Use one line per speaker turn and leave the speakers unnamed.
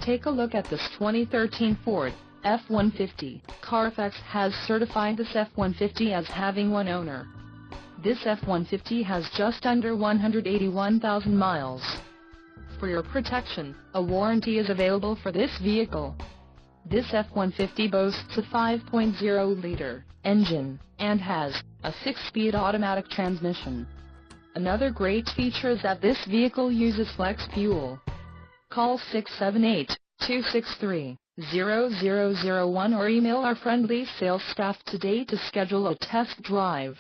take a look at this 2013 Ford F-150. Carfax has certified this F-150 as having one owner. This F-150 has just under 181,000 miles. For your protection, a warranty is available for this vehicle. This F-150 boasts a 5.0-liter engine, and has a 6-speed automatic transmission. Another great feature is that this vehicle uses flex fuel. Call 678-263-0001 or email our friendly sales staff today to schedule a test drive.